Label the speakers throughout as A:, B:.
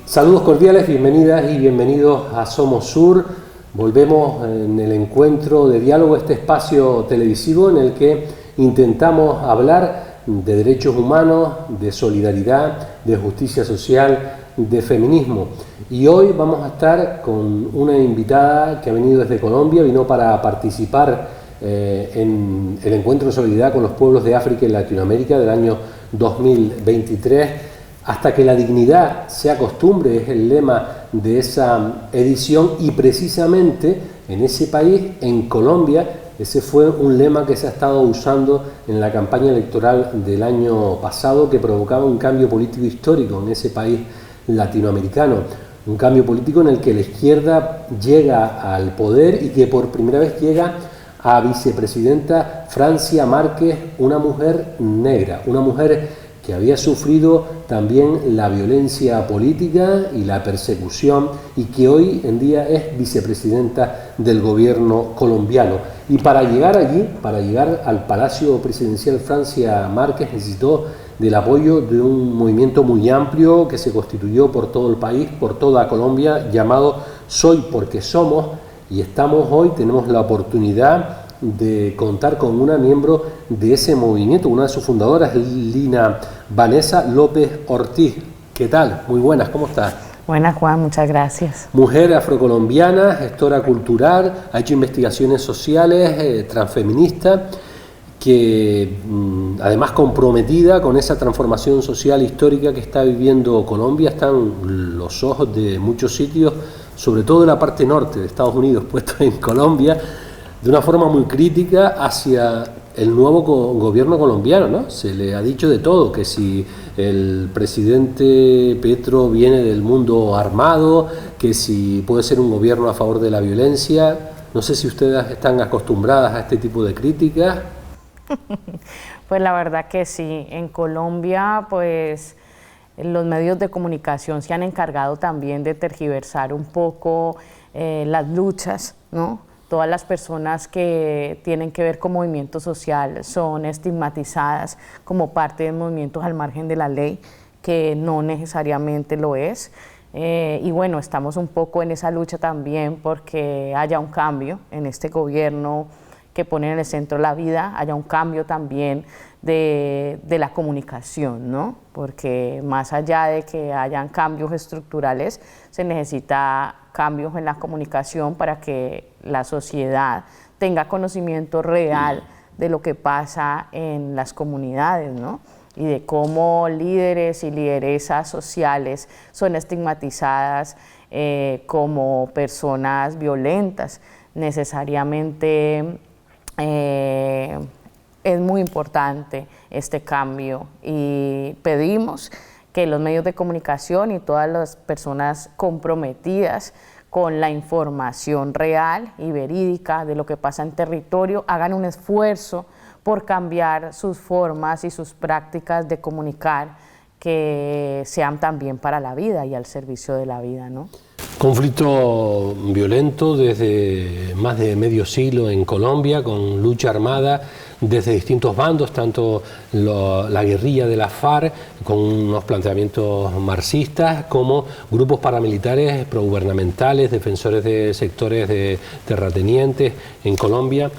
A: Saludos cordiales, bienvenidas y bienvenidos a Somos Sur. Volvemos en el encuentro de diálogo, este espacio televisivo en el que intentamos hablar de derechos humanos, de solidaridad, de justicia social, de feminismo. Y hoy vamos a estar con una invitada que ha venido desde Colombia, vino para participar en el encuentro de solidaridad con los pueblos de África y Latinoamérica del año 2023. Hasta que la dignidad sea costumbre es el lema de esa edición, y precisamente en ese país, en Colombia, ese fue un lema que se ha estado usando en la campaña electoral del año pasado, que provocaba un cambio político histórico en ese país latinoamericano, un cambio político en el que la izquierda llega al poder y que por primera vez llega a vicepresidenta Francia Márquez, una mujer negra, una mujer que había sufrido también la violencia política y la persecución y que hoy en día es vicepresidenta del gobierno colombiano. Y para llegar allí, para llegar al Palacio Presidencial, Francia Márquez necesitó del apoyo de un movimiento muy amplio que se constituyó por todo el país, por toda Colombia, llamado Soy Porque Somos, y estamos hoy, tenemos la oportunidad de contar con una miembro de ese movimiento, una de sus fundadoras, Lina Vanessa López Ortiz. ¿Qué tal? Muy buenas, ¿cómo estás?
B: Buenas, Juan, muchas gracias.
A: Mujer afrocolombiana, gestora cultural, ha hecho investigaciones sociales, transfeminista, que además comprometida con esa transformación social histórica que está viviendo Colombia. Están los ojos de muchos sitios, sobre todo en la parte norte de Estados Unidos, puestos en Colombia, de una forma muy crítica hacia el nuevo gobierno colombiano, ¿no? Se le ha dicho de todo, que si el presidente Petro viene del mundo armado, que si puede ser un gobierno a favor de la violencia. No sé si ustedes están acostumbradas a este tipo de críticas.
B: Pues la verdad que sí. En Colombia, pues los medios de comunicación se han encargado también de tergiversar un poco las luchas, ¿no? Todas las personas que tienen que ver con movimiento social son estigmatizadas como parte de movimientos al margen de la ley, que no necesariamente lo es. Y bueno, estamos un poco en esa lucha también porque haya un cambio en este gobierno que pone en el centro la vida, haya un cambio también de la comunicación, ¿no? Porque más allá de que hayan cambios estructurales, se necesita cambios en la comunicación para que la sociedad tenga conocimiento real de lo que pasa en las comunidades, ¿no? Y de cómo líderes y lideresas sociales son estigmatizadas como personas violentas. Necesariamente es muy importante este cambio y pedimos que los medios de comunicación y todas las personas comprometidas con la información real y verídica de lo que pasa en territorio hagan un esfuerzo por cambiar sus formas y sus prácticas de comunicar, que sean también para la vida y al servicio de la vida, ¿no?
A: Conflicto violento desde más de medio siglo en Colombia, con lucha armada desde distintos bandos, tanto la guerrilla de la FARC, con unos planteamientos marxistas, como grupos paramilitares progubernamentales, defensores de sectores de terratenientes en Colombia.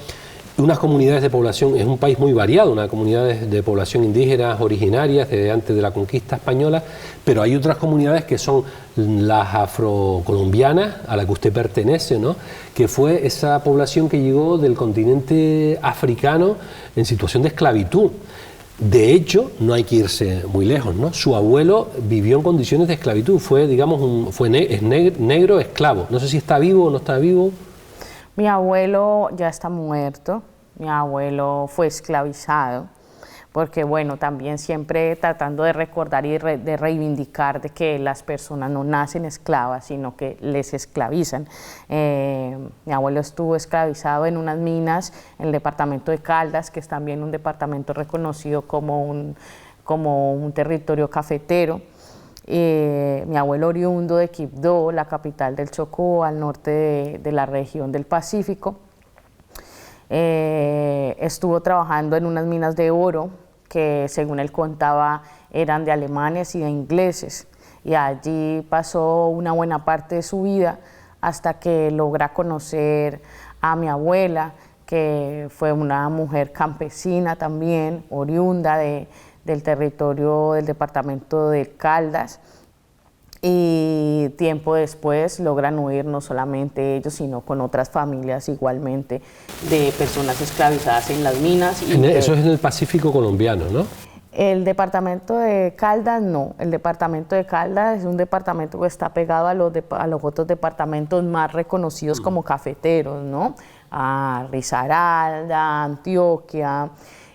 A: Unas comunidades de población, es un país muy variado, una comunidades de población indígenas originarias desde antes de la conquista española, pero hay otras comunidades que son las afrocolombianas, a la que usted pertenece, ¿no? Que fue esa población que llegó del continente africano en situación de esclavitud. De hecho, no hay que irse muy lejos, ¿no? Su abuelo vivió en condiciones de esclavitud, fue, digamos, negro esclavo. No sé si está vivo o no está vivo.
B: Mi abuelo ya está muerto, mi abuelo fue esclavizado, porque bueno, también siempre tratando de recordar y de reivindicar de que las personas no nacen esclavas, sino que les esclavizan. Mi abuelo estuvo esclavizado en unas minas en el departamento de Caldas, que es también un departamento reconocido como un territorio cafetero. Mi abuelo oriundo de Quibdó, la capital del Chocó, al norte de la región del Pacífico, estuvo trabajando en unas minas de oro que, según él contaba, eran de alemanes y de ingleses, y allí pasó una buena parte de su vida hasta que logra conocer a mi abuela, que fue una mujer campesina también, oriunda del territorio del departamento de Caldas, y tiempo después logran huir no solamente ellos, sino con otras familias igualmente de personas esclavizadas en las minas.
A: Eso es en el Pacífico colombiano, ¿no?
B: El departamento de Caldas no, el departamento de Caldas es un departamento que está pegado a los otros departamentos más reconocidos como cafeteros, ¿no? A Risaralda, Antioquia,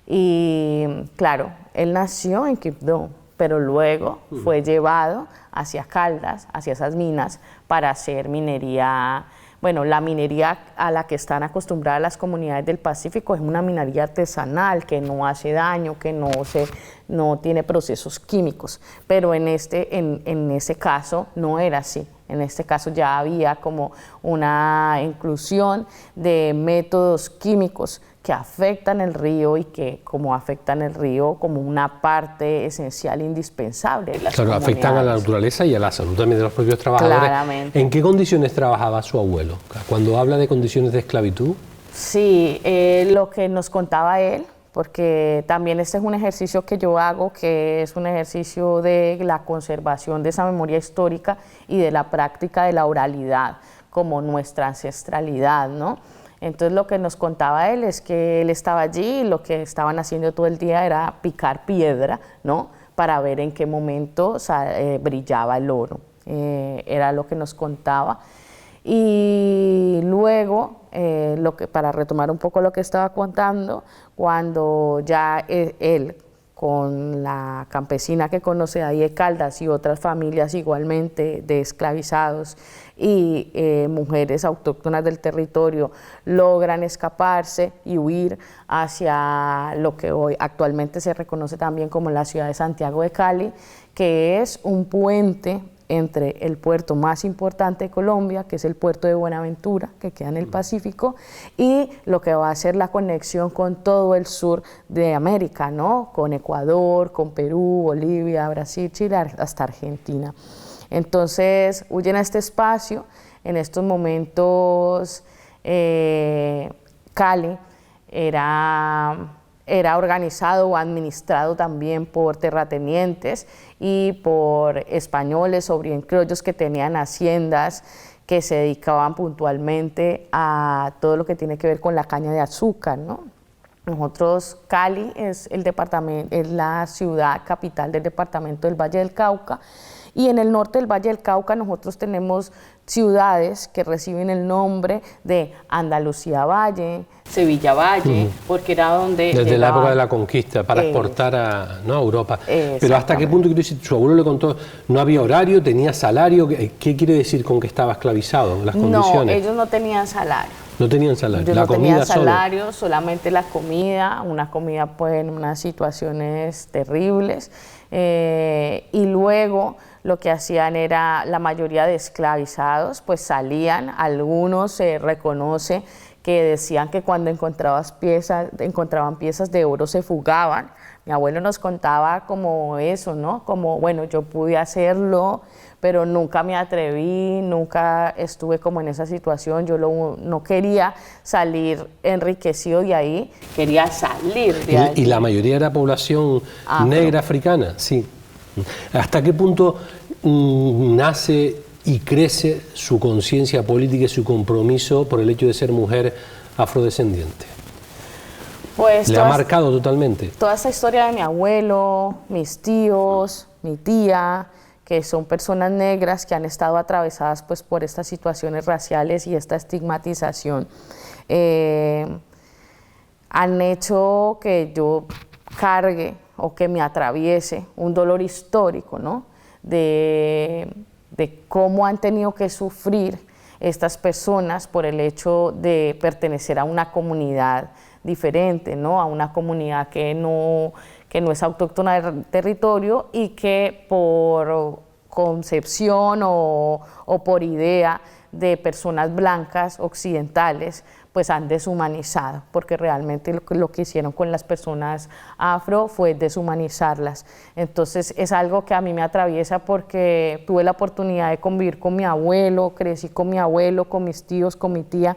B: y claro, él nació en Quibdó, pero luego fue llevado hacia Caldas, hacia esas minas, para hacer minería. Bueno, la minería a la que están acostumbradas las comunidades del Pacífico es una minería artesanal que no hace daño, que no tiene procesos químicos, pero en ese caso no era así. En este caso ya había como una inclusión de métodos químicos que afectan el río y que como afectan el río como una parte esencial e indispensable de las comunidades.
A: Afectan a la naturaleza y a la salud también de los propios trabajadores.
B: Claramente.
A: ¿En qué condiciones trabajaba su abuelo? Cuando habla de condiciones de esclavitud.
B: Sí, lo que nos contaba él, porque también este es un ejercicio que yo hago, que es un ejercicio de la conservación de esa memoria histórica y de la práctica de la oralidad como nuestra ancestralidad, ¿no? Entonces lo que nos contaba él es que él estaba allí y lo que estaban haciendo todo el día era picar piedra, ¿no? Para ver en qué momento brillaba el oro. Era lo que nos contaba. Y luego, para retomar un poco lo que estaba contando, cuando ya él, con la campesina que conoce ahí de Caldas y otras familias igualmente de esclavizados y mujeres autóctonas del territorio, logran escaparse y huir hacia lo que hoy actualmente se reconoce también como la ciudad de Santiago de Cali, que es un puente entre el puerto más importante de Colombia, que es el puerto de Buenaventura, que queda en el Pacífico, y lo que va a ser la conexión con todo el sur de América, ¿no? Con Ecuador, con Perú, Bolivia, Brasil, Chile, hasta Argentina. Entonces huyen a este espacio. En estos momentos Cali era organizado o administrado también por terratenientes y por españoles o bien criollos que tenían haciendas que se dedicaban puntualmente a todo lo que tiene que ver con la caña de azúcar, ¿no? Nosotros, Cali es la ciudad capital del departamento del Valle del Cauca, y en el norte del Valle del Cauca nosotros tenemos ciudades que reciben el nombre de Andalucía Valle, Sevilla Valle, porque era donde
A: desde la época de la conquista, para exportar a Europa. Pero ¿hasta qué punto, quiero decir, su abuelo le contó, no había horario, tenía salario? ¿Qué quiere decir con que estaba esclavizado? ¿Las condiciones?
B: No, ellos no tenían salario.
A: No tenían salario.
B: Ellos no tenían salario, solamente la comida, una comida pues en unas situaciones terribles. Y luego lo que hacían era, la mayoría de esclavizados pues salían, algunos se reconoce que decían que cuando encontraban piezas de oro se fugaban. Mi abuelo nos contaba como eso, ¿no? Como, bueno, yo pude hacerlo, pero nunca me atreví, nunca estuve como en esa situación. Yo no quería salir enriquecido de ahí, quería salir de ahí.
A: ¿Y la mayoría era población negra africana? Sí. ¿Hasta qué punto nace y crece su conciencia política y su compromiso por el hecho de ser mujer afrodescendiente?
B: Pues
A: ¿Le ha marcado totalmente?
B: Toda esa historia de mi abuelo, mis tíos, mi tía, que son personas negras que han estado atravesadas pues por estas situaciones raciales y esta estigmatización, han hecho que yo cargue o que me atraviese un dolor histórico, ¿no? De cómo han tenido que sufrir estas personas por el hecho de pertenecer a una comunidad diferente, ¿no? A una comunidad que no es autóctona del territorio y que por concepción o por idea de personas blancas occidentales, pues han deshumanizado, porque realmente lo que hicieron con las personas afro fue deshumanizarlas. Entonces es algo que a mí me atraviesa porque tuve la oportunidad de convivir con mi abuelo, crecí con mi abuelo, con mis tíos, con mi tía,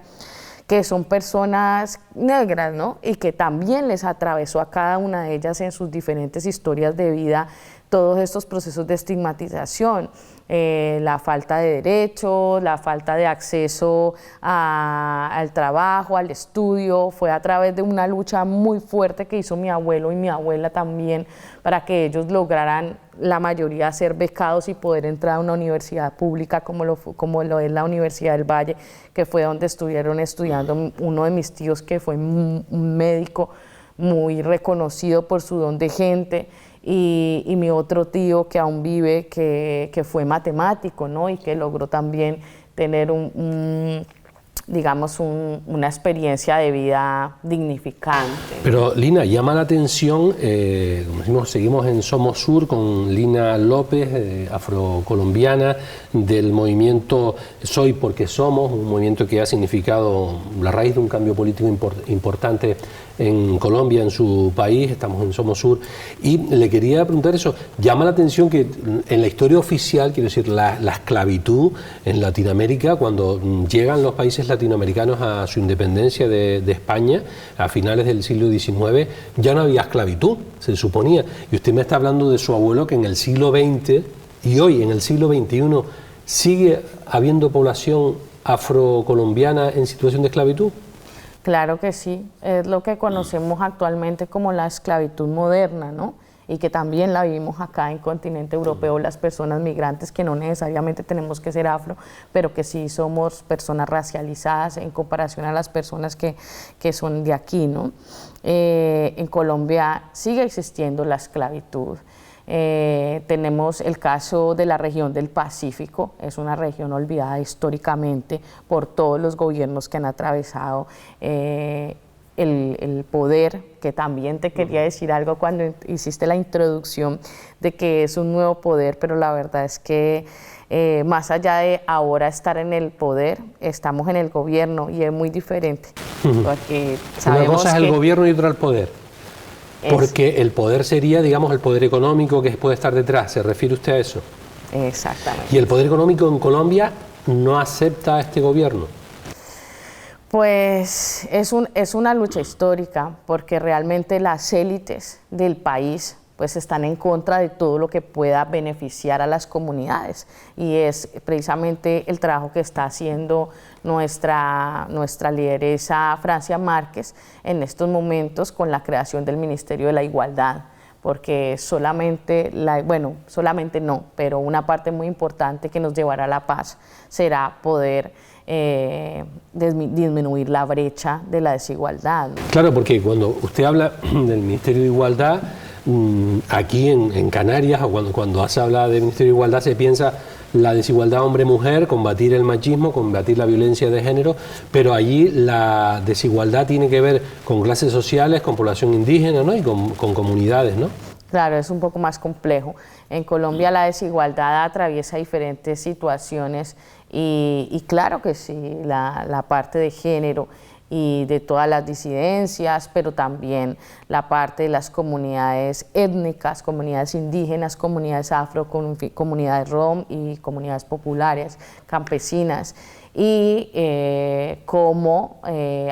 B: que son personas negras, ¿no? Y que también les atravesó a cada una de ellas en sus diferentes historias de vida todos estos procesos de estigmatización, la falta de derechos, la falta de acceso al trabajo, al estudio. Fue a través de una lucha muy fuerte que hizo mi abuelo y mi abuela también para que ellos lograran, la mayoría, ser becados y poder entrar a una universidad pública como lo es la Universidad del Valle, que fue donde estuvieron estudiando uno de mis tíos, que fue un médico muy reconocido por su don de gente, y mi otro tío que aún vive, que fue matemático, ¿no? Y que logró también tener digamos, una experiencia de vida dignificante.
A: Pero Lina, llama la atención, como decimos, seguimos en Somos Sur con Lina López, afrocolombiana, del movimiento Soy porque Somos, un movimiento que ha significado la raíz de un cambio político importante en Colombia, en su país. Estamos en Somos Sur, y le quería preguntar eso. Llama la atención que en la historia oficial, quiero decir, la esclavitud en Latinoamérica, cuando llegan los países latinoamericanos a su independencia de España, a finales del siglo XIX, ya no había esclavitud, se suponía. Y usted me está hablando de su abuelo, que en el siglo XX y hoy, en el siglo XXI, sigue habiendo población afrocolombiana en situación de esclavitud.
B: Claro que sí, es lo que conocemos actualmente como la esclavitud moderna, ¿no? Y que también la vivimos acá en continente europeo, las personas migrantes, que no necesariamente tenemos que ser afro, pero que sí somos personas racializadas en comparación a las personas que son de aquí, ¿no? En Colombia sigue existiendo la esclavitud. Tenemos el caso de la región del Pacífico, es una región olvidada históricamente por todos los gobiernos que han atravesado el poder, que también te quería decir algo cuando hiciste la introducción de que es un nuevo poder, pero la verdad es que más allá de ahora estar en el poder, estamos en el gobierno, y es muy diferente. Porque
A: una cosa es el gobierno y otra el poder. Porque el poder sería, digamos, el poder económico que puede estar detrás. ¿Se refiere usted a eso?
B: Exactamente.
A: ¿Y el poder económico en Colombia no acepta a este gobierno?
B: Pues es una lucha histórica, porque realmente las élites del país pues están en contra de todo lo que pueda beneficiar a las comunidades, y es precisamente el trabajo que está haciendo nuestra lideresa Francia Márquez en estos momentos con la creación del Ministerio de la Igualdad, porque solamente no, pero una parte muy importante que nos llevará a la paz será poder disminuir la brecha de la desigualdad, ¿no?
A: Claro, porque cuando usted habla del Ministerio de Igualdad, aquí en Canarias, o cuando se habla del Ministerio de Igualdad, se piensa la desigualdad hombre-mujer, combatir el machismo, combatir la violencia de género, pero allí la desigualdad tiene que ver con clases sociales, con población indígena, ¿no? Y con comunidades, ¿no?
B: Claro, es un poco más complejo. En Colombia la desigualdad atraviesa diferentes situaciones, y claro que sí, la parte de género y de todas las disidencias, pero también la parte de las comunidades étnicas, comunidades indígenas, comunidades afro, comunidades rom y comunidades populares, campesinas, y cómo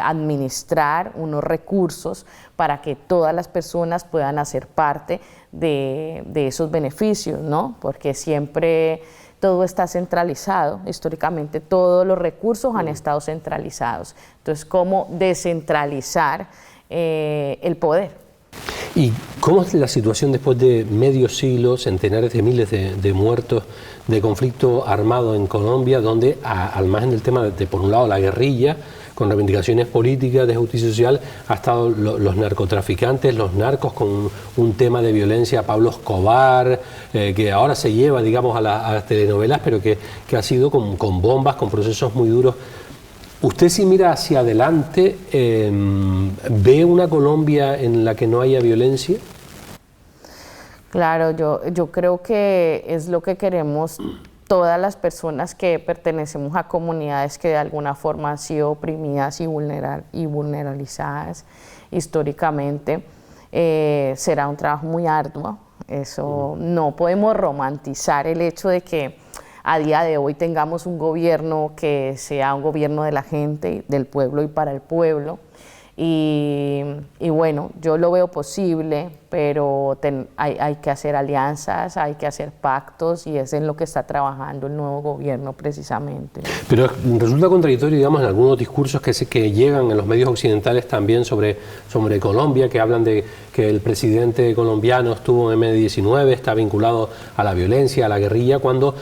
B: administrar unos recursos para que todas las personas puedan hacer parte de esos beneficios, ¿no? Porque siempre todo está centralizado, históricamente todos los recursos han estado centralizados. Entonces, ¿cómo descentralizar el poder?
A: ¿Y cómo es la situación después de medio siglo, centenares de miles de muertos de conflicto armado en Colombia, donde al margen del tema de, por un lado, la guerrilla, con reivindicaciones políticas de justicia social, ha estado los narcotraficantes, los narcos, con un tema de violencia, Pablo Escobar, que ahora se lleva, digamos, a las telenovelas, pero que ha sido con bombas, con procesos muy duros. ¿Usted, si mira hacia adelante, ve una Colombia en la que no haya violencia?
B: Claro, yo creo que es lo que queremos todas las personas que pertenecemos a comunidades que de alguna forma han sido oprimidas y vulnerabilizadas históricamente. Será un trabajo muy arduo. Eso no podemos romantizar el hecho de que a día de hoy tengamos un gobierno que sea un gobierno de la gente, del pueblo y para el pueblo. Y bueno, yo lo veo posible, pero hay que hacer alianzas, hay que hacer pactos, y es en lo que está trabajando el nuevo gobierno precisamente.
A: Pero resulta contradictorio, digamos, en algunos discursos que llegan en los medios occidentales también sobre Colombia, que hablan de que el presidente colombiano estuvo en M-19, está vinculado a la violencia, a la guerrilla, cuando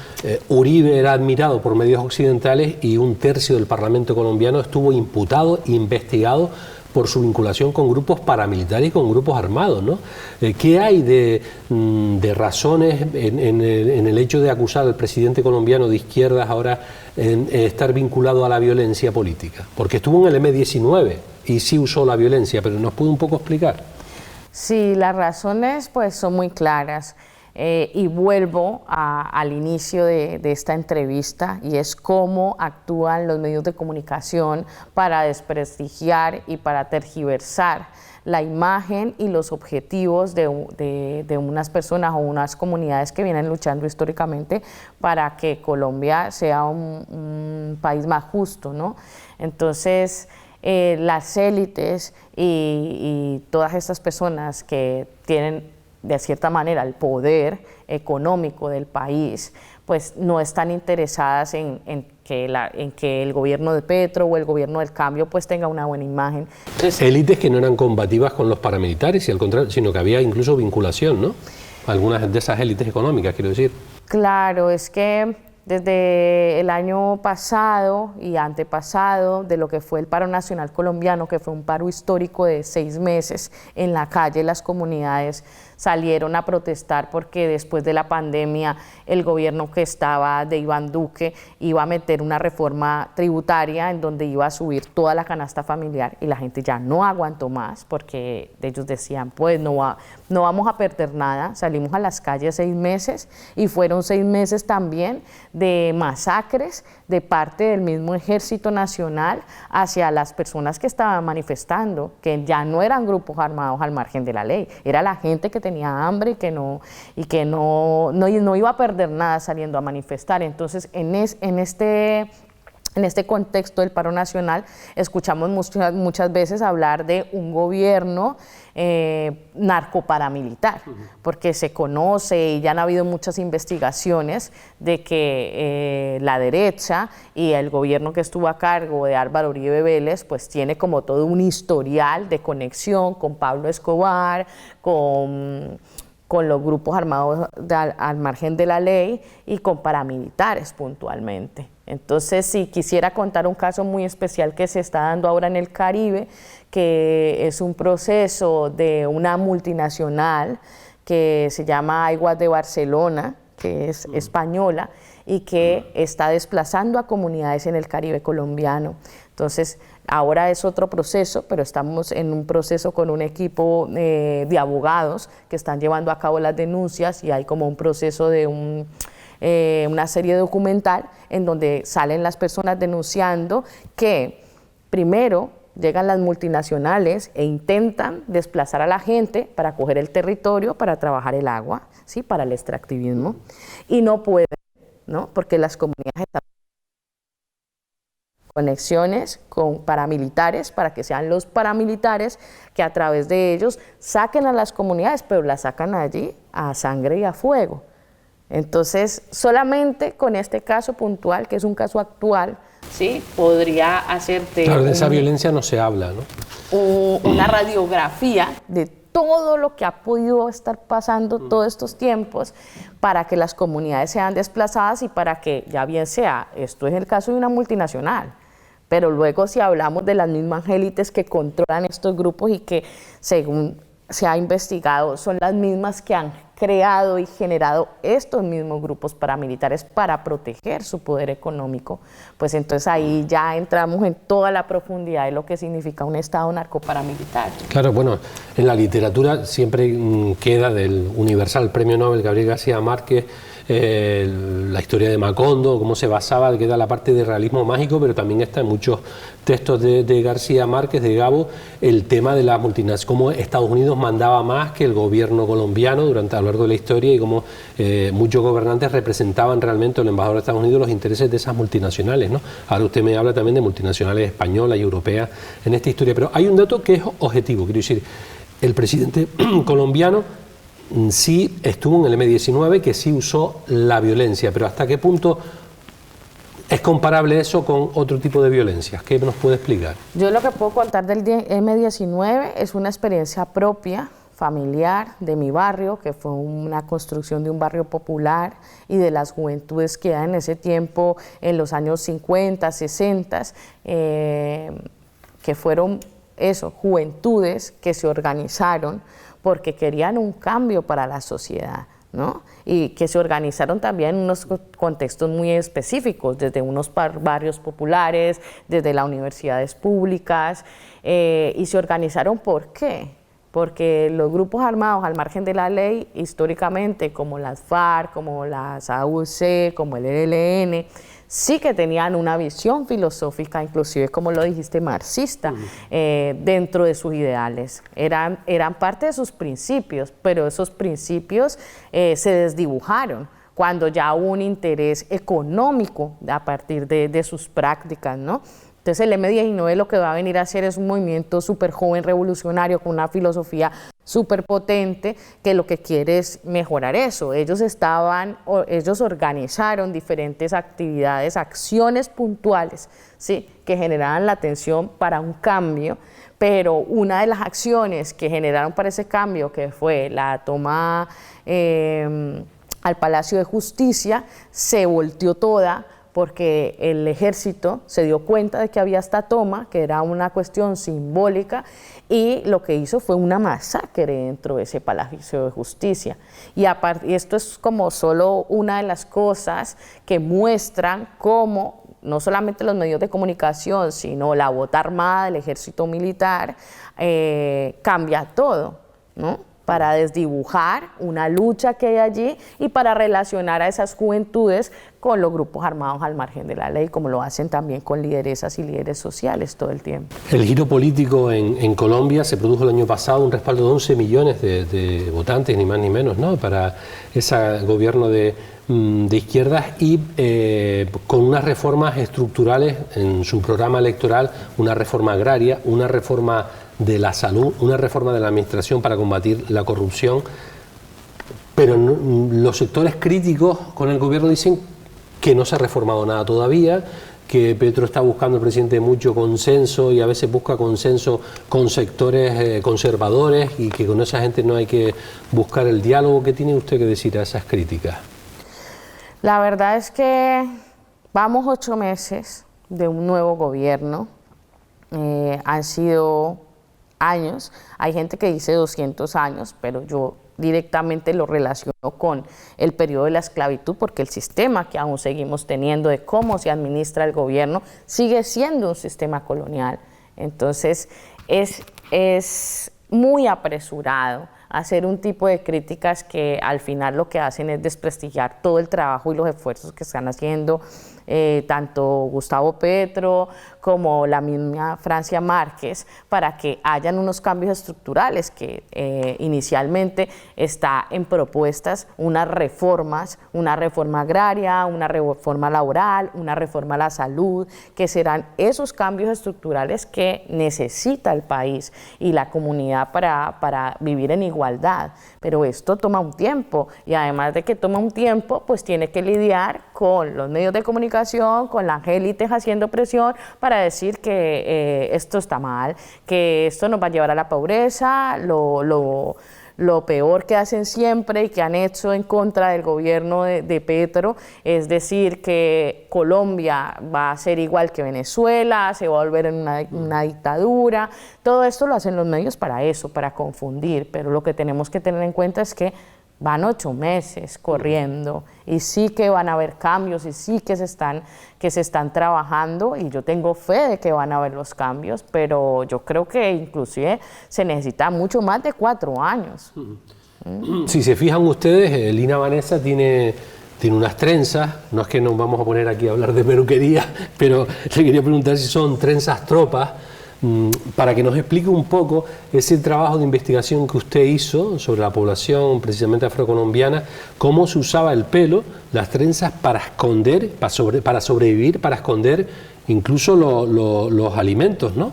A: Uribe era admirado por medios occidentales y un tercio del Parlamento colombiano estuvo imputado, investigado por su vinculación con grupos paramilitares y con grupos armados, ¿no? ¿Qué hay de razones en el hecho de acusar al presidente colombiano de izquierdas ahora en estar vinculado a la violencia política? Porque estuvo en el M-19 y sí usó la violencia, pero ¿nos puede un poco explicar?
B: Sí, las razones pues son muy claras. Y vuelvo al inicio de esta entrevista, y es cómo actúan los medios de comunicación para desprestigiar y para tergiversar la imagen y los objetivos de unas personas o unas comunidades que vienen luchando históricamente para que Colombia sea un país más justo, ¿no? Entonces, las élites y todas estas personas que tienen de cierta manera el poder económico del país, pues no están interesadas en que el gobierno de Petro o el gobierno del cambio pues tenga una buena imagen. Entonces,
A: élites que no eran combativas con los paramilitares, y al contrario, sino que había incluso vinculación, ¿no? Algunas de esas élites económicas, quiero decir.
B: Claro, es que desde el año pasado y antepasado, de lo que fue el paro nacional colombiano, que fue un paro histórico de 6 meses, en la calle las comunidades salieron a protestar porque después de la pandemia el gobierno que estaba de Iván Duque iba a meter una reforma tributaria en donde iba a subir toda la canasta familiar, y la gente ya no aguantó más porque ellos decían, pues no vamos a perder nada. Salimos a las calles 6 meses y fueron 6 meses también de masacres de parte del mismo Ejército Nacional hacia las personas que estaban manifestando, que ya no eran grupos armados al margen de la ley, era la gente que tenía hambre y que no iba a perder nada saliendo a manifestar. Entonces, en este contexto del paro nacional, escuchamos muchas veces hablar de un gobierno narcoparamilitar, porque se conoce y ya han habido muchas investigaciones de que la derecha y el gobierno que estuvo a cargo de Álvaro Uribe Vélez pues tiene como todo un historial de conexión con Pablo Escobar, con los grupos armados al margen de la ley y con paramilitares puntualmente. Entonces, sí, quisiera contar un caso muy especial que se está dando ahora en el Caribe, que es un proceso de una multinacional que se llama Aguas de Barcelona, que es española, y que está desplazando a comunidades en el Caribe colombiano. Entonces, ahora es otro proceso, pero estamos en un proceso con un equipo de abogados que están llevando a cabo las denuncias, y hay como un proceso de una serie documental en donde salen las personas denunciando que primero llegan las multinacionales e intentan desplazar a la gente para coger el territorio, para trabajar el agua, ¿sí? Para el extractivismo, y no pueden, ¿no? Porque las comunidades están conexiones con paramilitares para que sean los paramilitares que a través de ellos saquen a las comunidades, pero las sacan allí a sangre y a fuego. Entonces, solamente con este caso puntual, que es un caso actual, ¿sí? Podría hacerte...
A: Claro, de esa violencia no se habla, ¿no?
B: Una radiografía de todo lo que ha podido estar pasando todos estos tiempos para que las comunidades sean desplazadas y para que, ya bien sea, esto es el caso de una multinacional, pero luego si hablamos de las mismas élites que controlan estos grupos y que, según se ha investigado, son las mismas que han creado y generado estos mismos grupos paramilitares para proteger su poder económico, pues entonces ahí ya entramos en toda la profundidad de lo que significa un Estado narcoparamilitar.
A: Claro, bueno, en la literatura siempre queda del universal premio Nobel Gabriel García Márquez la historia de Macondo, cómo se basaba, queda la parte de realismo mágico, pero también está en muchos textos de García Márquez, de Gabo, el tema de las multinacionales, cómo Estados Unidos mandaba más que el gobierno colombiano a lo largo de la historia y cómo muchos gobernantes representaban realmente, el embajador de Estados Unidos, los intereses de esas multinacionales, ¿no? Ahora usted me habla también de multinacionales españolas y europeas en esta historia, pero hay un dato que es objetivo, quiero decir, el presidente colombiano sí estuvo en el M-19, que sí usó la violencia, pero ¿hasta qué punto es comparable eso con otro tipo de violencias? ¿Qué nos puede explicar?
B: Yo lo que puedo contar del M-19 es una experiencia propia, familiar, de mi barrio, que fue una construcción de un barrio popular y de las juventudes que eran en ese tiempo, en los años 50, 60, que fueron juventudes que se organizaron porque querían un cambio para la sociedad, ¿no? Y que se organizaron también en unos contextos muy específicos, desde unos barrios populares, desde las universidades públicas, y se organizaron ¿por qué? Porque los grupos armados al margen de la ley, históricamente, como las FARC, como las AUC, como el ELN, sí que tenían una visión filosófica, inclusive como lo dijiste, marxista, dentro de sus ideales. Eran parte de sus principios, pero esos principios se desdibujaron cuando ya hubo un interés económico a partir de sus prácticas, ¿no? Entonces el M-19 lo que va a venir a hacer es un movimiento súper joven, revolucionario, con una filosofía súper potente, que lo que quiere es mejorar eso. Ellos organizaron diferentes actividades, acciones puntuales, ¿sí?, que generaban la atención para un cambio, pero una de las acciones que generaron para ese cambio, que fue la toma al Palacio de Justicia, se volteó toda, porque el ejército se dio cuenta de que había esta toma, que era una cuestión simbólica, y lo que hizo fue una masacre dentro de ese Palacio de Justicia. Y esto es como solo una de las cosas que muestran cómo no solamente los medios de comunicación, sino la bota armada del ejército militar cambia todo, ¿no?, para desdibujar una lucha que hay allí y para relacionar a esas juventudes con los grupos armados al margen de la ley, como lo hacen también con lideresas y líderes sociales todo el tiempo.
A: El giro político en Colombia se produjo el año pasado, un respaldo de 11 millones de votantes, ni más ni menos, ¿no?, para ese gobierno de izquierdas y con unas reformas estructurales en su programa electoral, una reforma agraria, una reforma de la salud, una reforma de la administración para combatir la corrupción, pero los sectores críticos con el gobierno dicen que no se ha reformado nada todavía, que Petro está buscando, el presidente, mucho consenso y a veces busca consenso con sectores conservadores y que con esa gente no hay que buscar el diálogo. ¿Qué tiene usted que decir a esas críticas?
B: La verdad es que vamos 8 meses de un nuevo gobierno, han sido años, hay gente que dice 200 años, pero yo directamente lo relaciono con el periodo de la esclavitud, porque el sistema que aún seguimos teniendo de cómo se administra el gobierno sigue siendo un sistema colonial. Entonces es muy apresurado hacer un tipo de críticas que al final lo que hacen es desprestigiar todo el trabajo y los esfuerzos que están haciendo tanto Gustavo Petro como la misma Francia Márquez, para que hayan unos cambios estructurales que inicialmente está en propuestas unas reformas, una reforma agraria, una reforma laboral, una reforma a la salud, que serán esos cambios estructurales que necesita el país y la comunidad para vivir en igualdad. Pero esto toma un tiempo y además de que toma un tiempo, pues tiene que lidiar con los medios de comunicación, con las élites haciendo presión para decir que esto está mal, que esto nos va a llevar a la pobreza, lo peor que hacen siempre y que han hecho en contra del gobierno de Petro, es decir, que Colombia va a ser igual que Venezuela, se va a volver en una dictadura. Todo esto lo hacen los medios para eso, para confundir, pero lo que tenemos que tener en cuenta es que van 8 meses corriendo y sí que van a haber cambios y sí que se están trabajando, y yo tengo fe de que van a haber los cambios, pero yo creo que inclusive se necesita mucho más de 4 años.
A: Si se fijan ustedes, Lina Vanessa tiene tiene unas trenzas, no es que nos vamos a poner aquí a hablar de peluquería, pero le quería preguntar si son trenzas tropas, para que nos explique un poco ese trabajo de investigación que usted hizo sobre la población precisamente afrocolombiana, cómo se usaba el pelo, las trenzas para esconder, para sobrevivir, para esconder incluso los alimentos, ¿no?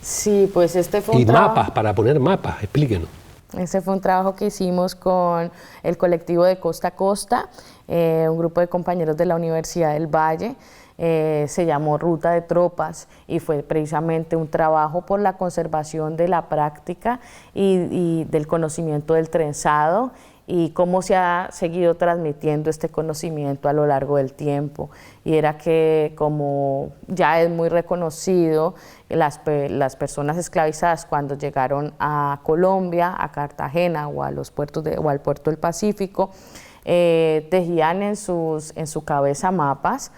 B: Sí, pues este fue un
A: y
B: trabajo...
A: mapas, para poner mapas, explíquenos.
B: Ese fue un trabajo que hicimos con el colectivo de Costa a Costa, un grupo de compañeros de la Universidad del Valle. Se llamó Ruta de Tropas y fue precisamente un trabajo por la conservación de la práctica y del conocimiento del trenzado y cómo se ha seguido transmitiendo este conocimiento a lo largo del tiempo. Y era que, como ya es muy reconocido, las personas esclavizadas cuando llegaron a Colombia, a Cartagena o a los puertos o al puerto del Pacífico, tejían en su cabeza mapas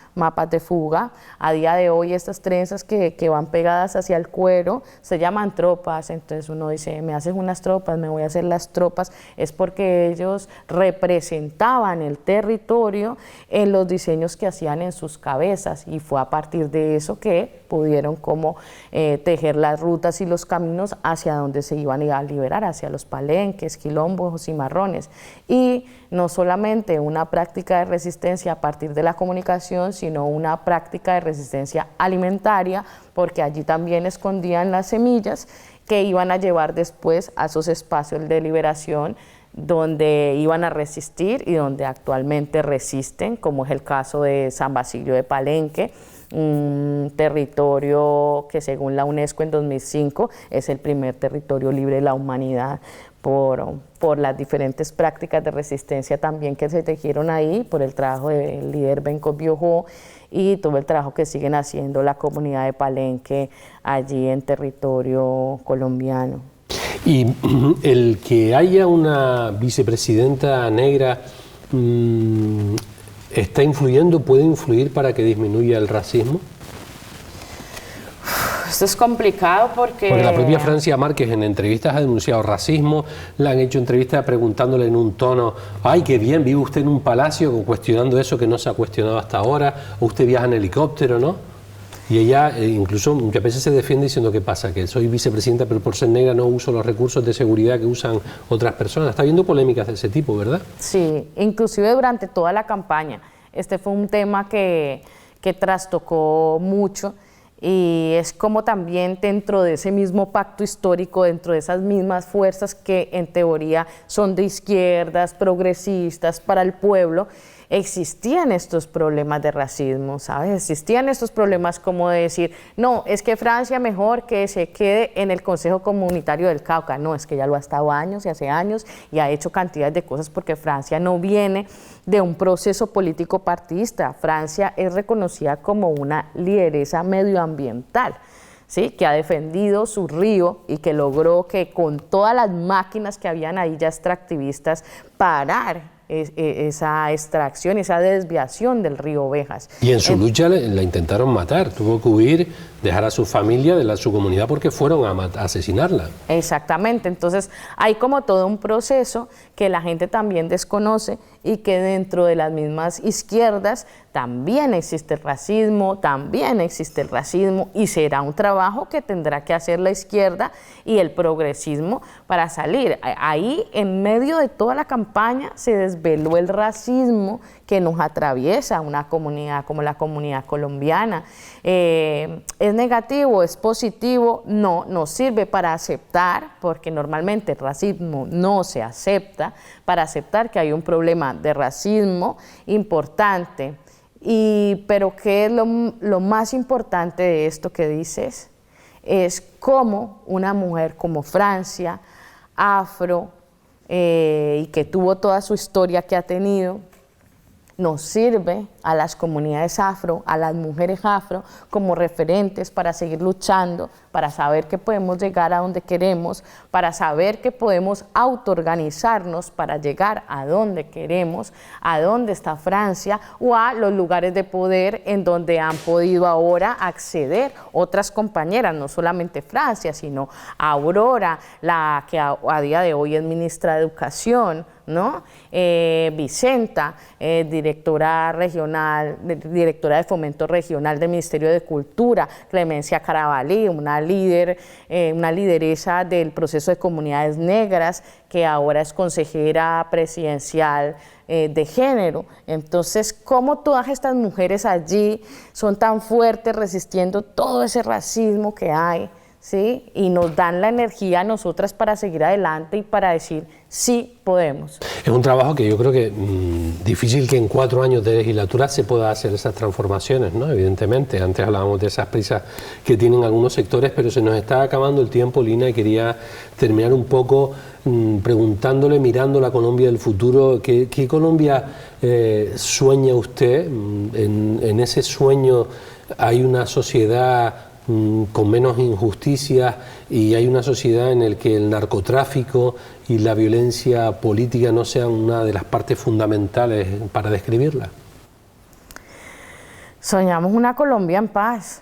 B: de fuga. A día de hoy estas trenzas que van pegadas hacia el cuero se llaman tropas. Entonces uno dice, me haces unas tropas, me voy a hacer las tropas, es porque ellos representaban el territorio en los diseños que hacían en sus cabezas, y fue a partir de eso que pudieron como tejer las rutas y los caminos hacia donde se iban a liberar, hacia los palenques, quilombos y cimarrones. Y no solamente una práctica de resistencia a partir de la comunicación, sino una práctica de resistencia alimentaria, porque allí también escondían las semillas que iban a llevar después a esos espacios de liberación donde iban a resistir y donde actualmente resisten, como es el caso de San Basilio de Palenque, un territorio que según la UNESCO en 2005 es el primer territorio libre de la humanidad por las diferentes prácticas de resistencia también que se tejieron ahí, por el trabajo del líder Benko Biojó y todo el trabajo que siguen haciendo la comunidad de Palenque allí en territorio colombiano.
A: Y el que haya una vicepresidenta negra ¿está influyendo, puede influir para que disminuya el racismo?
B: Esto es complicado porque
A: la propia Francia Márquez en entrevistas ha denunciado racismo, le han hecho entrevistas preguntándole en un tono, ay, qué bien, vive usted en un palacio, cuestionando eso que no se ha cuestionado hasta ahora, o usted viaja en helicóptero, ¿no? Y ella incluso muchas veces se defiende diciendo, ¿qué pasa? Que soy vicepresidenta, pero por ser negra no uso los recursos de seguridad que usan otras personas. Está habiendo polémicas de ese tipo, ¿verdad?
B: Sí, inclusive durante toda la campaña. Este fue un tema que trastocó mucho, y es como también dentro de ese mismo pacto histórico, dentro de esas mismas fuerzas que en teoría son de izquierdas, progresistas, para el pueblo, existían estos problemas de racismo, ¿sabes? Existían estos problemas como de decir, no, es que Francia mejor que se quede en el Consejo Comunitario del Cauca. No, es que ya lo ha estado años y hace años y ha hecho cantidades de cosas, porque Francia no viene de un proceso político partidista. Francia es reconocida como una lideresa medioambiental, ¿sí? Que ha defendido su río y que logró que con todas las máquinas que habían ahí ya extractivistas parar esa extracción, esa desviación del río Ovejas.
A: Y en su lucha la intentaron matar, tuvo que huir, dejar a su familia, de su comunidad, porque fueron a asesinarla.
B: Exactamente, entonces hay como todo un proceso que la gente también desconoce, y que dentro de las mismas izquierdas también existe el racismo, y será un trabajo que tendrá que hacer la izquierda y el progresismo para salir. Ahí, en medio de toda la campaña, se desveló el racismo que nos atraviesa una comunidad como la comunidad colombiana. ¿Es negativo? ¿Es positivo? No, nos sirve para aceptar, porque normalmente el racismo no se acepta, para aceptar que hay un problema de racismo importante. Pero ¿qué es lo más importante de esto que dices? Es cómo una mujer como Francia, afro, y que tuvo toda su historia que ha tenido, nos sirve a las comunidades afro, a las mujeres afro, como referentes para seguir luchando, para saber que podemos llegar a donde queremos, para saber que podemos autoorganizarnos para llegar a donde queremos, a donde está Francia, o a los lugares de poder en donde han podido ahora acceder otras compañeras, no solamente Francia, sino Aurora, la que a día de hoy es ministra de Educación, ¿no? Vicenta, directora regional, directora de Fomento Regional del Ministerio de Cultura, Clemencia Carabalí, una lideresa del proceso de comunidades negras, que ahora es consejera presidencial de género. Entonces, ¿cómo todas estas mujeres allí son tan fuertes resistiendo todo ese racismo que hay? ¿Sí? Y nos dan la energía a nosotras para seguir adelante y para decir, sí podemos.
A: Es un trabajo que yo creo que difícil que en 4 años de legislatura se pueda hacer esas transformaciones, ¿no? Evidentemente, antes hablábamos de esas prisas que tienen algunos sectores, pero se nos está acabando el tiempo, Lina, y quería terminar un poco preguntándole, mirando la Colombia del futuro, ¿qué Colombia sueña usted? En ese sueño hay una sociedad con menos injusticias y hay una sociedad en la que el narcotráfico y la violencia política no sean una de las partes fundamentales para describirla.
B: Soñamos una Colombia en paz.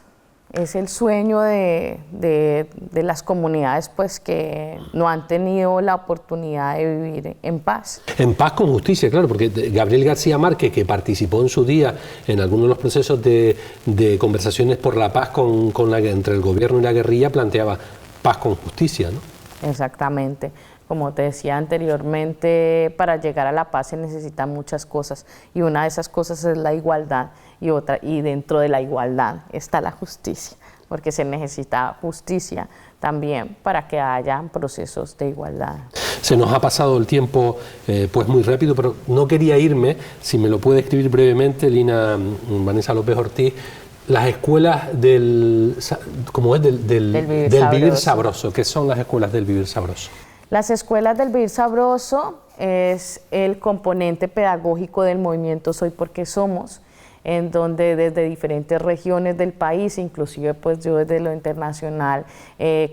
B: Es el sueño de las comunidades pues, que no han tenido la oportunidad de vivir en paz.
A: En paz con justicia, claro, porque Gabriel García Márquez, que participó en su día en algunos de los procesos de conversaciones por la paz entre el gobierno y la guerrilla, planteaba paz con justicia, ¿no?
B: Exactamente. Como te decía anteriormente, para llegar a la paz se necesitan muchas cosas y una de esas cosas es la igualdad y dentro de la igualdad está la justicia, porque se necesita justicia también para que haya procesos de igualdad.
A: Se nos ha pasado el tiempo pues muy rápido, pero no quería irme, si me lo puede escribir brevemente, Lina Vanessa López Ortiz, las escuelas del vivir sabroso. ¿Qué son las escuelas del vivir sabroso?
B: Las escuelas del vivir sabroso es el componente pedagógico del movimiento Soy Porque Somos, en donde desde diferentes regiones del país, inclusive pues yo desde lo internacional,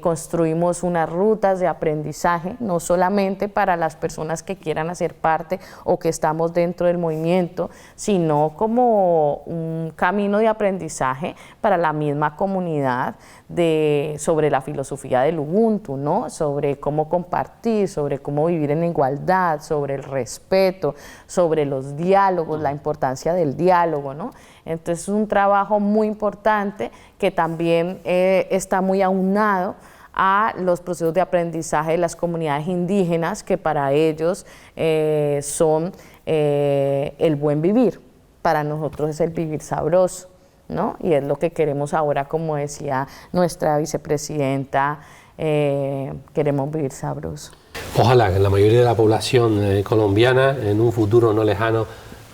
B: construimos unas rutas de aprendizaje, no solamente para las personas que quieran hacer parte o que estamos dentro del movimiento, sino como un camino de aprendizaje para la misma comunidad sobre la filosofía del Ubuntu, ¿no? Sobre cómo compartir, sobre cómo vivir en igualdad, sobre el respeto, sobre los diálogos, la importancia del diálogo, ¿no? Entonces es un trabajo muy importante que también está muy aunado a los procesos de aprendizaje de las comunidades indígenas, que para ellos son el buen vivir, para nosotros es el vivir sabroso, ¿no? Y es lo que queremos ahora, como decía nuestra vicepresidenta, queremos vivir sabroso.
A: Ojalá que la mayoría de la población colombiana en un futuro no lejano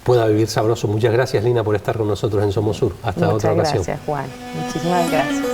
A: pueda vivir sabroso. Muchas gracias, Lina, por estar con nosotros en Somos Sur. Hasta otra ocasión.
B: Muchas gracias, Juan. Muchísimas gracias.